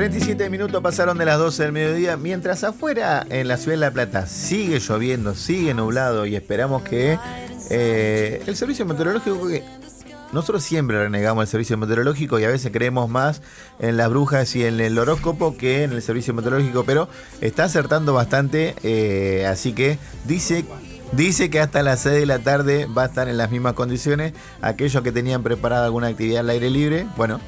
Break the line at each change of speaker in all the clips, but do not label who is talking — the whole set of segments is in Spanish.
47 minutos pasaron de las 12 del mediodía. Mientras afuera, en la ciudad de La Plata, sigue lloviendo, sigue nublado y esperamos que el servicio meteorológico... Nosotros siempre renegamos el servicio meteorológico y a veces creemos más en las brujas y en el horóscopo que en el servicio meteorológico, pero está acertando bastante, así que dice que hasta las 6 de la tarde va a estar en las mismas condiciones. Aquellos que tenían preparada alguna actividad al aire libre, bueno,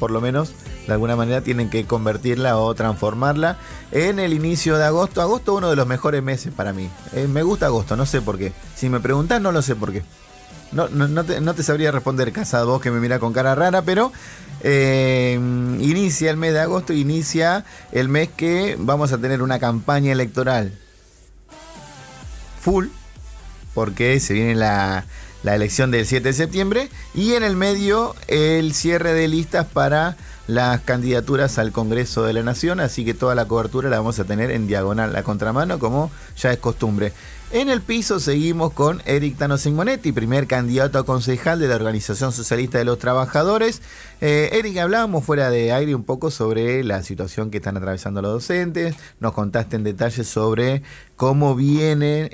por lo menos de alguna manera tienen que convertirla o transformarla en el inicio de agosto. Agosto es uno de los mejores meses para mí. Me gusta agosto, no sé por qué. Si me preguntás, no lo sé por qué. No te sabría responder, Casado, vos que me mirás con cara rara, pero inicia el mes de agosto, inicia el mes que vamos a tener una campaña electoral full, porque se viene la elección del 7 de septiembre y en el medio el cierre de listas para las candidaturas al Congreso de la Nación, así que toda la cobertura la vamos a tener en diagonal, a contramano, como ya es costumbre. En el piso seguimos con Eric Tano Simonetti, primer candidato a concejal de la Organización Socialista de los Trabajadores. Eric, hablábamos fuera de aire un poco sobre la situación que están atravesando los docentes, nos contaste en detalle sobre cómo viene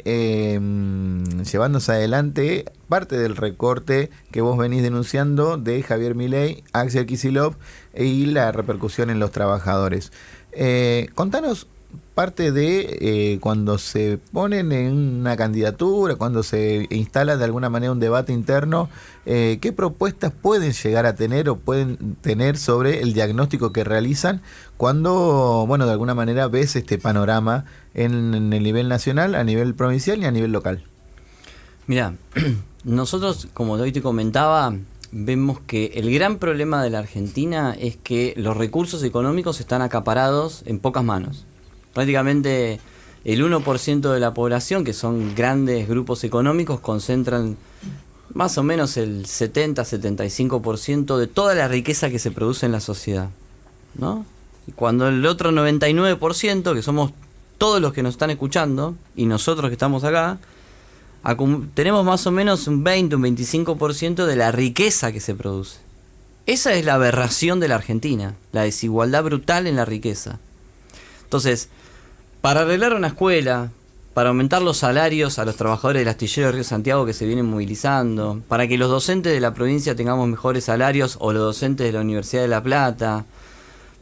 llevándose adelante parte del recorte que vos venís denunciando de Javier Milei, Axel Kicillof y la repercusión en los trabajadores. Contanos parte de cuando se ponen en una candidatura, cuando se instala de alguna manera un debate interno, ¿qué propuestas pueden llegar a tener o pueden tener sobre el diagnóstico que realizan cuando, bueno, de alguna manera ves este panorama en el nivel nacional, a nivel provincial y a nivel local?
Mirá, nosotros, como hoy te comentaba, vemos que el gran problema de la Argentina es que los recursos económicos están acaparados en pocas manos. Prácticamente el 1% de la población, que son grandes grupos económicos, concentran más o menos el 70-75% de toda la riqueza que se produce en la sociedad, ¿no? Y cuando el otro 99%, que somos todos los que nos están escuchando, y nosotros que estamos acá, tenemos más o menos un 20, un 25% de la riqueza que se produce. Esa es la aberración de la Argentina, la desigualdad brutal en la riqueza. Entonces, para arreglar una escuela, para aumentar los salarios a los trabajadores del astillero de Río Santiago que se vienen movilizando, para que los docentes de la provincia tengamos mejores salarios o los docentes de la Universidad de La Plata,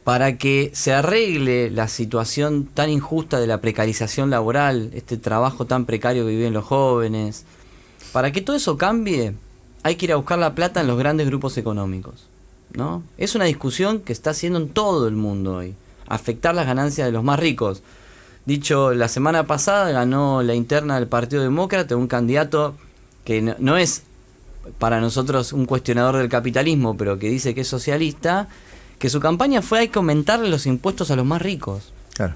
para que se arregle la situación tan injusta de la precarización laboral, este trabajo tan precario que viven los jóvenes, para que todo eso cambie, hay que ir a buscar la plata en los grandes grupos económicos, ¿no? Es una discusión que está haciendo en todo el mundo hoy, afectar las ganancias de los más ricos. Dicho, la semana pasada ganó la interna del Partido Demócrata un candidato que no es para nosotros un cuestionador del capitalismo, pero que dice que es socialista, que su campaña fue: hay que aumentarle los impuestos a los más ricos.
Claro.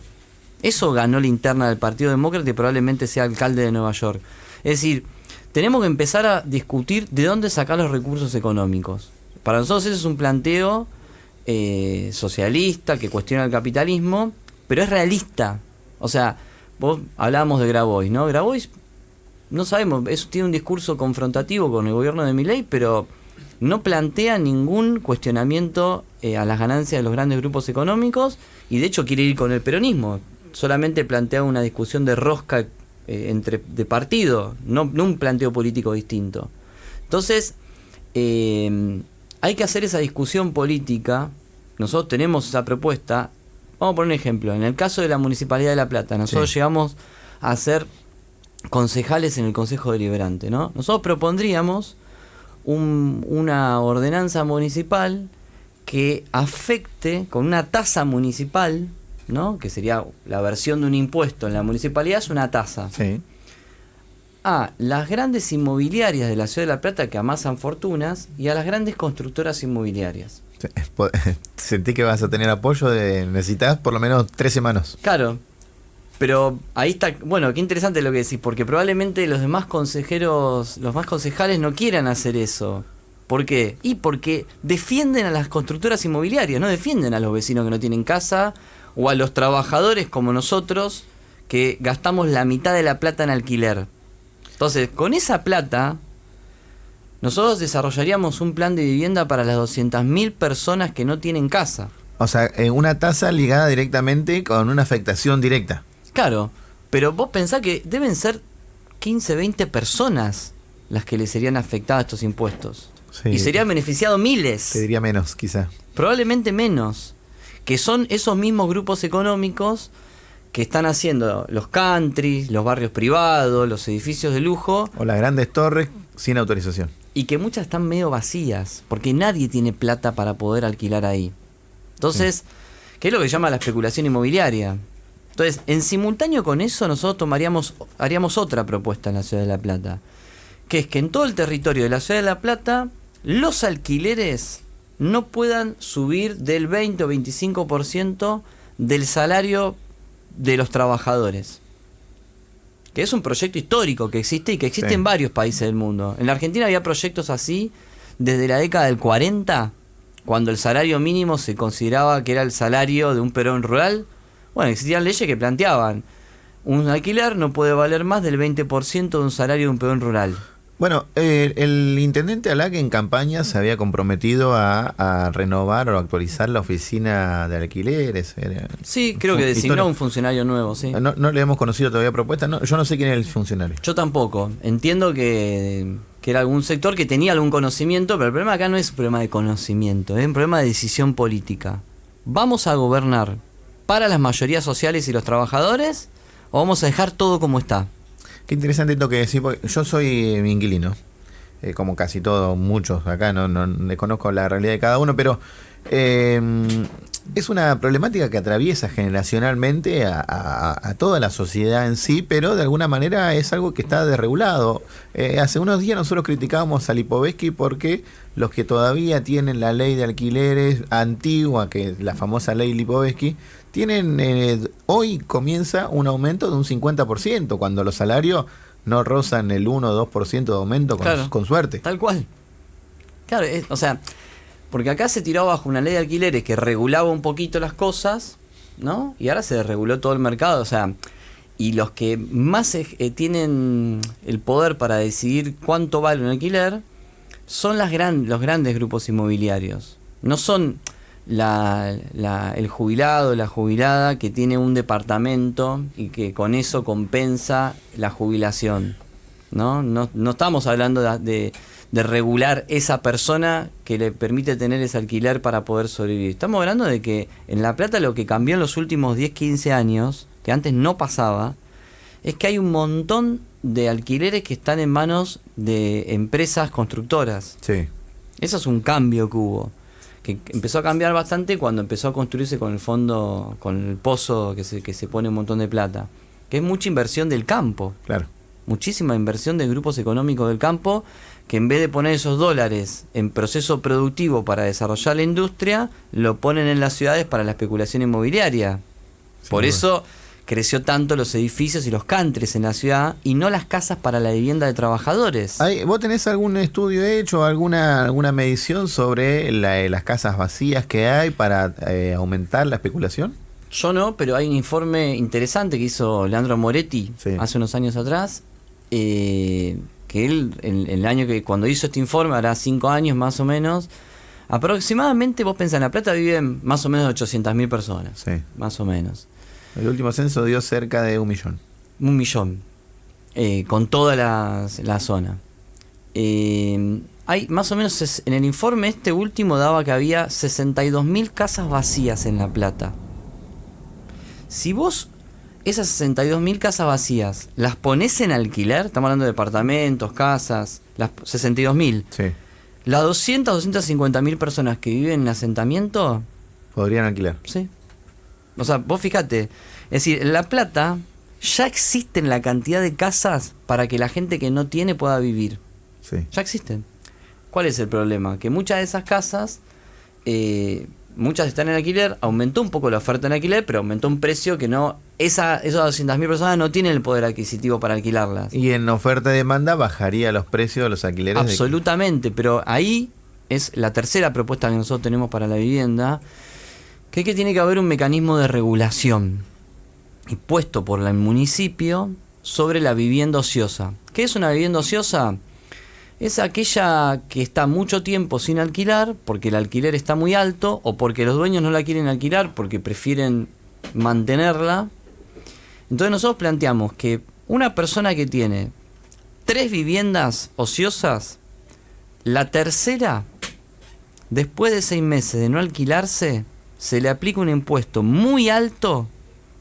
Eso ganó la interna del Partido Demócrata y probablemente sea alcalde de Nueva York. Es decir, tenemos que empezar a discutir de dónde sacar los recursos económicos. Para nosotros eso es un planteo socialista que cuestiona el capitalismo, pero es realista. O sea, vos hablábamos de Grabois, ¿no? Grabois, no sabemos, tiene un discurso confrontativo con el gobierno de Milei, pero no plantea ningún cuestionamiento a las ganancias de los grandes grupos económicos y de hecho quiere ir con el peronismo. Solamente plantea una discusión de rosca de partido, no un planteo político distinto. Entonces, hay que hacer esa discusión política. Nosotros tenemos esa propuesta. Vamos a poner un ejemplo. En el caso de la Municipalidad de La Plata, nosotros llegamos a ser concejales en el Consejo Deliberante, ¿no? Nosotros propondríamos una ordenanza municipal que afecte con una tasa municipal, ¿no? Que sería la versión de un impuesto en la municipalidad, es una tasa.
Sí.
A las grandes inmobiliarias de la Ciudad de La Plata que amasan fortunas y a las grandes constructoras inmobiliarias.
Sentí que vas a tener apoyo necesitas por lo menos 3 semanas.
Claro, pero ahí está, bueno, qué interesante lo que decís, porque probablemente los demás consejeros, los más concejales no quieran hacer eso. ¿Por qué? Y porque defienden a las constructoras inmobiliarias, no defienden a los vecinos que no tienen casa o a los trabajadores como nosotros que gastamos la mitad de la plata en alquiler. Entonces, con esa plata nosotros desarrollaríamos un plan de vivienda para las 200.000 personas que no tienen casa.
O sea, una tasa ligada directamente con una afectación directa.
Claro, pero vos pensás que deben ser 15, 20 personas las que le serían afectadas estos impuestos.
Sí.
Y serían beneficiados miles.
Te diría menos, quizá.
Probablemente menos. Que son esos mismos grupos económicos que están haciendo los countries, los barrios privados, los edificios de lujo.
O las grandes torres sin autorización.
Y que muchas están medio vacías, porque nadie tiene plata para poder alquilar ahí. Entonces, ¿qué es lo que se llama la especulación inmobiliaria? Entonces, en simultáneo con eso, nosotros haríamos otra propuesta en la Ciudad de La Plata, que es que en todo el territorio de la Ciudad de La Plata, los alquileres no puedan subir del 20 o 25% del salario de los trabajadores. Que es un proyecto histórico que existe y que existe en varios países del mundo. En la Argentina había proyectos así desde la década del 40, cuando el salario mínimo se consideraba que era el salario de un peón rural. Bueno, existían leyes que planteaban: un alquiler no puede valer más del 20% de un salario de un peón rural.
Bueno, el intendente Alá, que en campaña se había comprometido a renovar o actualizar la oficina de alquileres.
Sí, creo que designó un funcionario nuevo, sí.
No le hemos conocido todavía propuesta. No, yo no sé quién es el funcionario.
Yo tampoco. Entiendo que era algún sector que tenía algún conocimiento, pero el problema acá no es un problema de conocimiento, es un problema de decisión política. ¿Vamos a gobernar para las mayorías sociales y los trabajadores o vamos a dejar todo como está?
Qué interesante esto que decís, porque yo soy inquilino, como casi todos, muchos acá, no desconozco la realidad de cada uno, pero es una problemática que atraviesa generacionalmente a toda la sociedad en sí, pero de alguna manera es algo que está desregulado. Hace unos días nosotros criticábamos a Lipovetsky porque los que todavía tienen la ley de alquileres antigua, que es la famosa ley Lipovetsky, tienen hoy comienza un aumento de un 50%, cuando los salarios no rozan el 1 o 2% de aumento con suerte.
Tal cual. Claro, o sea, porque acá se tiró abajo una ley de alquileres que regulaba un poquito las cosas, ¿no? Y ahora se desreguló todo el mercado, o sea, y los que más tienen el poder para decidir cuánto vale un alquiler son los grandes grupos inmobiliarios. No son el jubilado, la jubilada que tiene un departamento y que con eso compensa la jubilación, ¿no? No estamos hablando de regular esa persona que le permite tener ese alquiler para poder sobrevivir. Estamos hablando de que en La Plata lo que cambió en los últimos 10, 15 años, que antes no pasaba, es que hay un montón de alquileres que están en manos de empresas constructoras.
Sí.
Eso es un cambio que hubo, que empezó a cambiar bastante cuando empezó a construirse con el fondo, con el pozo que se pone un montón de plata, que es mucha inversión del campo.
Claro.
Muchísima inversión de grupos económicos del campo que en vez de poner esos dólares en proceso productivo para desarrollar la industria, lo ponen en las ciudades para la especulación inmobiliaria. Por eso creció tanto los edificios y los countries en la ciudad y no las casas para la vivienda de trabajadores.
¿Vos tenés algún estudio hecho, alguna medición sobre las casas vacías que hay para aumentar la especulación?
Yo no, pero hay un informe interesante que hizo Leandro Moretti hace unos años atrás, que él, en el año que cuando hizo este informe, hará 5 años más o menos, aproximadamente, vos pensás, en La Plata viven más o menos 800.000 personas, más o menos.
El último censo dio cerca de 1 millón.
1 millón, con toda la zona. Hay más o menos, en el informe este último daba que había 62.000 casas vacías en La Plata. Si vos esas 62.000 casas vacías las ponés en alquiler, estamos hablando de departamentos, casas, las 62.000, las 250.000 personas que viven en asentamiento
podrían alquilar.
Sí. O sea, vos fíjate, es decir, en La Plata ya existen la cantidad de casas para que la gente que no tiene pueda vivir. Ya existen. ¿Cuál es el problema? Que muchas de esas casas, muchas están en alquiler, aumentó un poco la oferta en alquiler, pero aumentó un precio que no, esas 200.000 personas no tienen el poder adquisitivo para alquilarlas.
Y en oferta y demanda bajaría los precios de los alquileres.
Absolutamente, pero ahí es la tercera propuesta que nosotros tenemos para la vivienda, que tiene que haber un mecanismo de regulación impuesto por el municipio sobre la vivienda ociosa. ¿Qué es una vivienda ociosa? es aquella que está mucho tiempo sin alquilar porque el alquiler está muy alto o porque los dueños no la quieren alquilar porque prefieren mantenerla. Entonces nosotros planteamos que una persona que tiene 3 viviendas ociosas, la tercera, después de 6 meses de no alquilarse, se le aplica un impuesto muy alto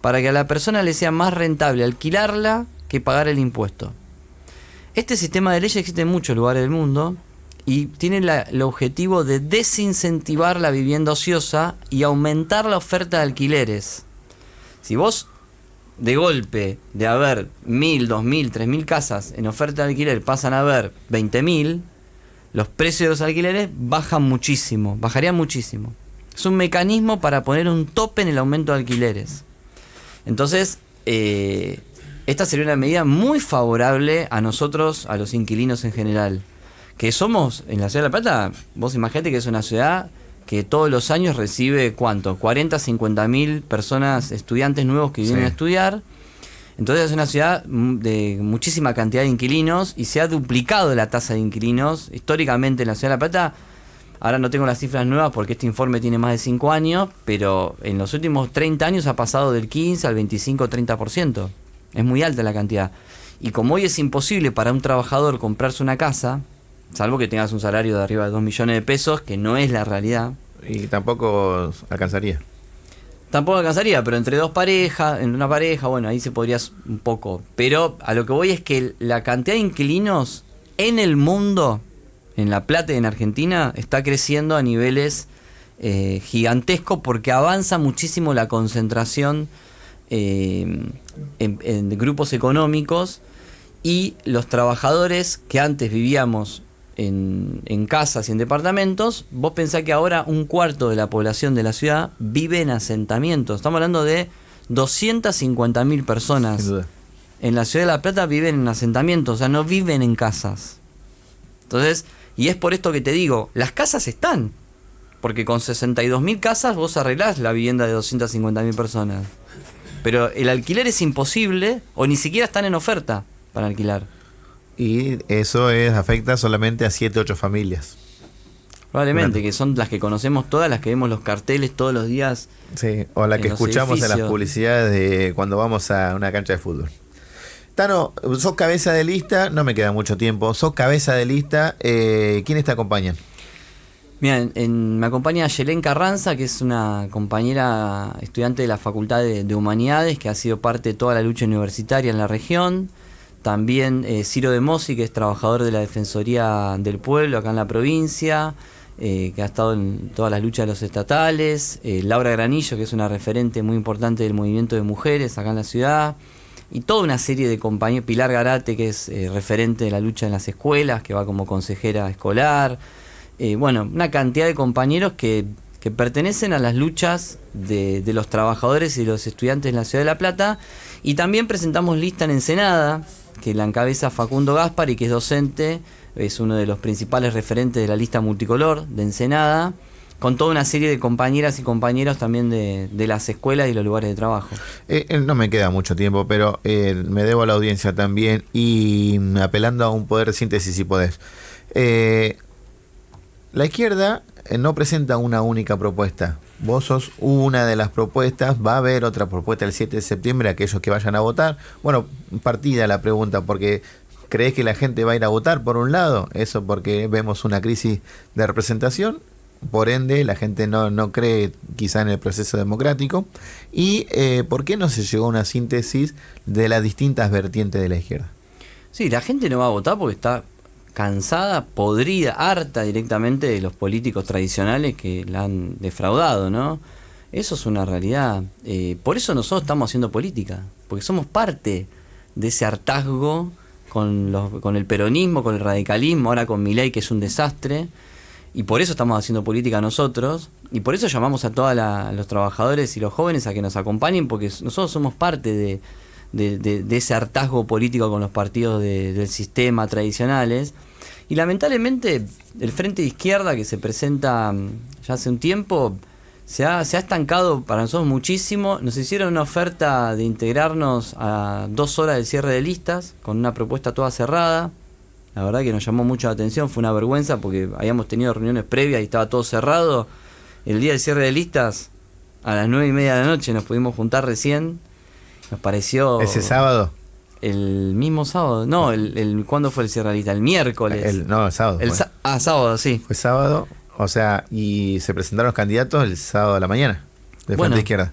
para que a la persona le sea más rentable alquilarla que pagar el impuesto. Este sistema de ley existe en muchos lugares del mundo y tiene el objetivo de desincentivar la vivienda ociosa y aumentar la oferta de alquileres. Si vos de golpe de haber 1.000, 2.000, 3.000 casas en oferta de alquiler pasan a haber 20.000, los precios de los alquileres bajarían muchísimo. Es un mecanismo para poner un tope en el aumento de alquileres. Entonces, esta sería una medida muy favorable a nosotros, a los inquilinos en general. Que somos, en la ciudad de La Plata, vos imaginate que es una ciudad que todos los años recibe, ¿cuánto? 40, 50 mil personas, estudiantes nuevos que vienen a estudiar. Entonces es una ciudad de muchísima cantidad de inquilinos y se ha duplicado la tasa de inquilinos. Históricamente en la ciudad de La Plata, ahora no tengo las cifras nuevas porque este informe tiene más de 5 años, pero en los últimos 30 años ha pasado del 15 al 25, 30%. Es muy alta la cantidad. Y como hoy es imposible para un trabajador comprarse una casa, salvo que tengas un salario de arriba de 2 millones de pesos, que no es la realidad.
Y tampoco alcanzaría.
Tampoco alcanzaría, pero entre una pareja, bueno, ahí se podría un poco. Pero a lo que voy es que la cantidad de inquilinos en el mundo, en La Plata y en Argentina, está creciendo a niveles gigantescos porque avanza muchísimo la concentración en grupos económicos y los trabajadores que antes vivíamos en casas y en departamentos, vos pensás que ahora un cuarto de la población de la ciudad vive en asentamientos. Estamos hablando de 250.000 personas en la ciudad de La Plata viven en asentamientos, o sea, no viven en casas. Entonces, y es por esto que te digo, las casas están, porque con 62.000 casas vos arreglás la vivienda de 250.000 personas. Pero el alquiler es imposible o ni siquiera están en oferta para alquilar.
Y eso afecta solamente a 7, 8 familias.
Probablemente, que son las que conocemos todas, las que vemos los carteles todos los días.
Sí, o la que escuchamos en las publicidades de cuando vamos a una cancha de fútbol. Tano, sos cabeza de lista, no me queda mucho tiempo, sos cabeza de lista, ¿quiénes te acompañan?
Mira, me acompaña Yelén Carranza, que es una compañera estudiante de la Facultad de Humanidades, que ha sido parte de toda la lucha universitaria en la región. También Ciro de Mossi, que es trabajador de la Defensoría del Pueblo acá en la provincia, que ha estado en todas las luchas de los estatales. Laura Granillo, que es una referente muy importante del movimiento de mujeres acá en la ciudad. Y toda una serie de compañeros. Pilar Garate, que es referente de la lucha en las escuelas, que va como consejera escolar. Bueno, una cantidad de compañeros que pertenecen a las luchas de los trabajadores y los estudiantes en la ciudad de La Plata. Y también presentamos lista en Ensenada, que la encabeza Facundo Gaspar y que es docente, es uno de los principales referentes de la lista multicolor de Ensenada, con toda una serie de compañeras y compañeros también de las escuelas y los lugares de trabajo.
No me queda mucho tiempo, pero me debo a la audiencia también y apelando a un poder de síntesis si podés. La izquierda no presenta una única propuesta. Vos sos una de las propuestas, va a haber otra propuesta el 7 de septiembre, aquellos que vayan a votar. Bueno, partida la pregunta, porque ¿crees que la gente va a ir a votar por un lado? Eso porque vemos una crisis de representación, por ende la gente no cree quizá en el proceso democrático. ¿Y por qué no se llegó a una síntesis de las distintas vertientes de la izquierda?
Sí, la gente no va a votar porque está cansada, podrida, harta directamente de los políticos tradicionales que la han defraudado, ¿no? Eso es una realidad. Por eso nosotros estamos haciendo política, porque somos parte de ese hartazgo con el peronismo, con el radicalismo, ahora con Milei, que es un desastre, y por eso estamos haciendo política nosotros, y por eso llamamos a todos los trabajadores y los jóvenes a que nos acompañen, porque nosotros somos parte de ese hartazgo político con los partidos del sistema tradicionales. Y lamentablemente el frente de izquierda que se presenta ya hace un tiempo se ha estancado para nosotros muchísimo. Nos hicieron una oferta de integrarnos a 2 horas del cierre de listas con una propuesta toda cerrada. La verdad que nos llamó mucho la atención, fue una vergüenza porque habíamos tenido reuniones previas y estaba todo cerrado. El día del cierre de listas, a las 9:30 de la noche nos pudimos juntar recién. Nos pareció...
¿Ese sábado?
El mismo sábado. No, ¿cuándo fue el cierre de listas? El miércoles.
El sábado.
Sábado, sí.
Fue sábado, o sea, y se presentaron los candidatos el sábado a la mañana, de Frente Izquierda.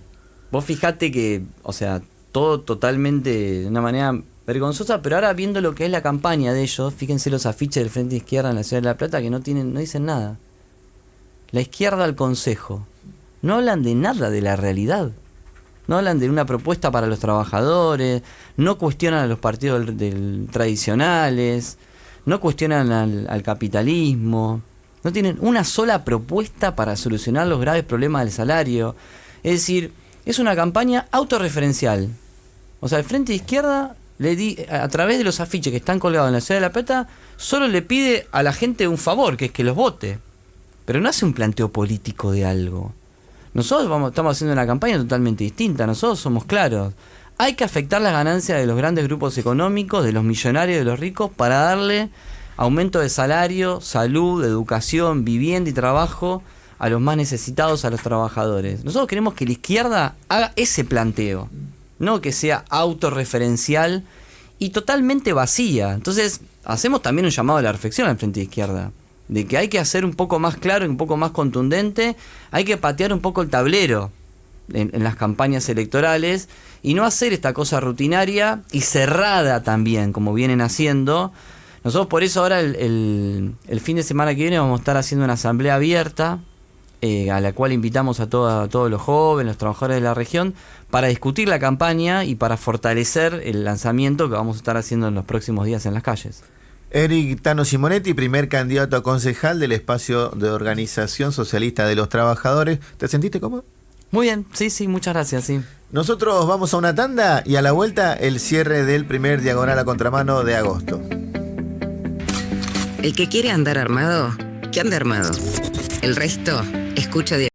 Vos fijate que, o sea, todo totalmente de una manera vergonzosa, pero ahora viendo lo que es la campaña de ellos, fíjense los afiches del Frente Izquierda en la Ciudad de La Plata que no dicen nada. La izquierda al Consejo. No hablan de nada de la realidad. No hablan de una propuesta para los trabajadores, no cuestionan a los partidos tradicionales, no cuestionan al capitalismo, no tienen una sola propuesta para solucionar los graves problemas del salario. Es decir, es una campaña autorreferencial. O sea, el Frente de Izquierda, a través de los afiches que están colgados en la Ciudad de La Plata, solo le pide a la gente un favor, que es que los vote. Pero no hace un planteo político de algo. Nosotros estamos haciendo una campaña totalmente distinta. Nosotros somos claros. Hay que afectar las ganancias de los grandes grupos económicos, de los millonarios, de los ricos, para darle aumento de salario, salud, educación, vivienda y trabajo a los más necesitados, a los trabajadores. Nosotros queremos que la izquierda haga ese planteo, no que sea autorreferencial y totalmente vacía. Entonces, hacemos también un llamado a la reflexión al Frente de Izquierda, de que hay que hacer un poco más claro y un poco más contundente, hay que patear un poco el tablero en las campañas electorales y no hacer esta cosa rutinaria y cerrada también, como vienen haciendo. Nosotros por eso ahora el fin de semana que viene vamos a estar haciendo una asamblea abierta, a la cual invitamos a todos los jóvenes, los trabajadores de la región, para discutir la campaña y para fortalecer el lanzamiento que vamos a estar haciendo en los próximos días en las calles.
Eric Tano Simonetti, primer candidato a concejal del espacio de Organización Socialista de los Trabajadores. ¿Te sentiste cómodo?
Muy bien, sí, muchas gracias, sí.
Nosotros vamos a una tanda y a la vuelta el cierre del primer Diagonal a Contramano de agosto.
El que quiere andar armado, que ande armado. El resto, escucha